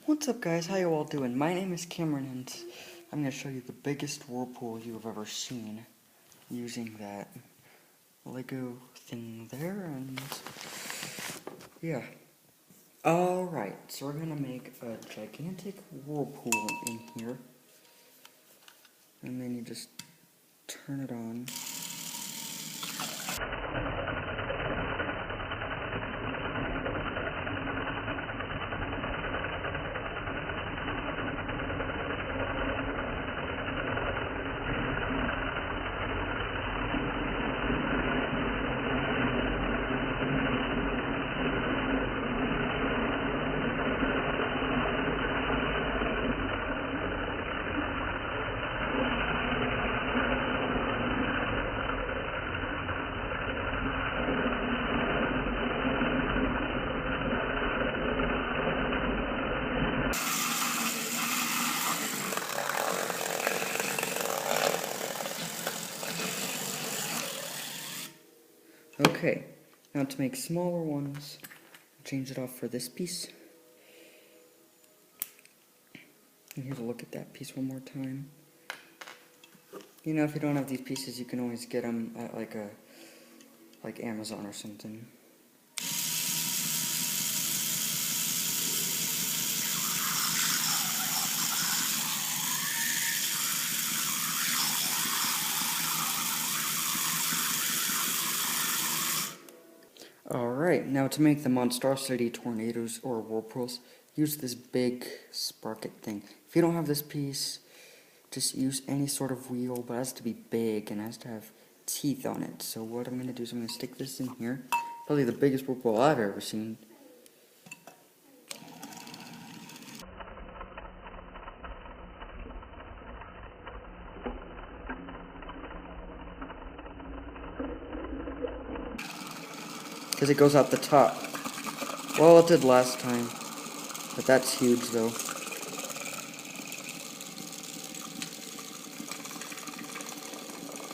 What's up guys, how you all doing? My name is Cameron and I'm going to show you the biggest whirlpool you have ever seen using that Lego thing there and yeah. Alright, so we're going to make a gigantic whirlpool in here and then you just turn it on. Okay, now to make smaller ones, change it off for this piece. And here's a look at that piece one more time. You know, if you don't have these pieces, you can always get them at like Amazon or something. Alright, now to make the monstrosity tornadoes or whirlpools, use this big sprocket thing. If you don't have this piece, just use any sort of wheel, but it has to be big and it has to have teeth on it. So what I'm going to do is I'm going to stick this in here. Probably the biggest whirlpool I've ever seen. Because it goes out the top. Well, it did last time. But that's huge, though.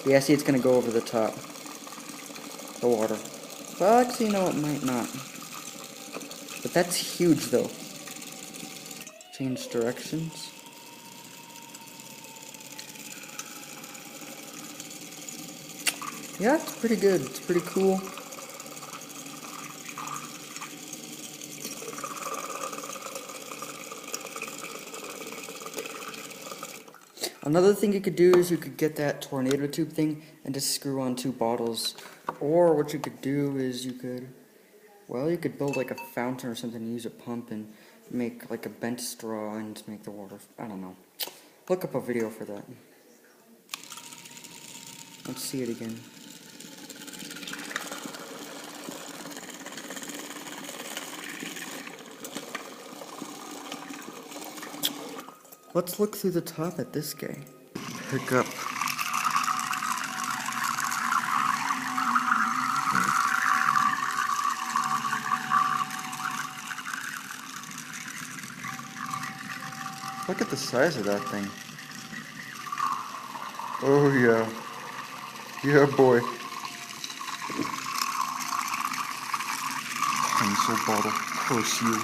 Yeah, see, it's going to go over the top. The water. Well, actually, no, it might not. But that's huge, though. Change directions. Yeah, it's pretty good. It's pretty cool. Another thing you could do is you could get that tornado tube thing and just screw on 2 bottles. Or what you could do is you could build like a fountain or something and use a pump and make like a bent straw and make the water, I don't know. Look up a video for that. Let's see it again. Let's look through the top at this guy. Pick up. Look at the size of that thing. Oh yeah. Yeah boy. Pencil bottle. Curse you.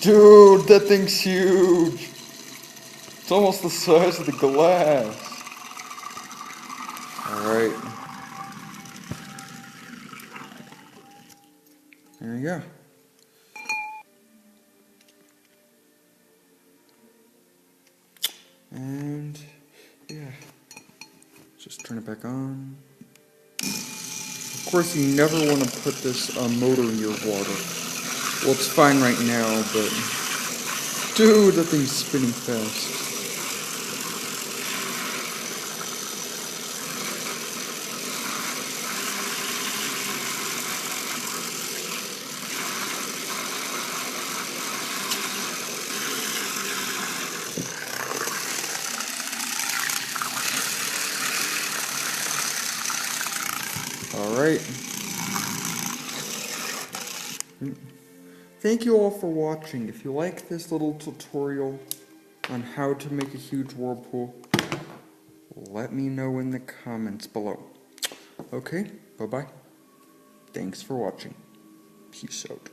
Dude, that thing's huge. It's almost the size of the glass. Alright. There you go. And yeah. Just turn it back on. Of course, you never want to put this motor in your water. Well, it's fine right now, but dude, that thing's spinning fast. Alright. Thank you all for watching. If you like this little tutorial on how to make a huge whirlpool, let me know in the comments below. Okay, bye-bye. Thanks for watching. Peace out.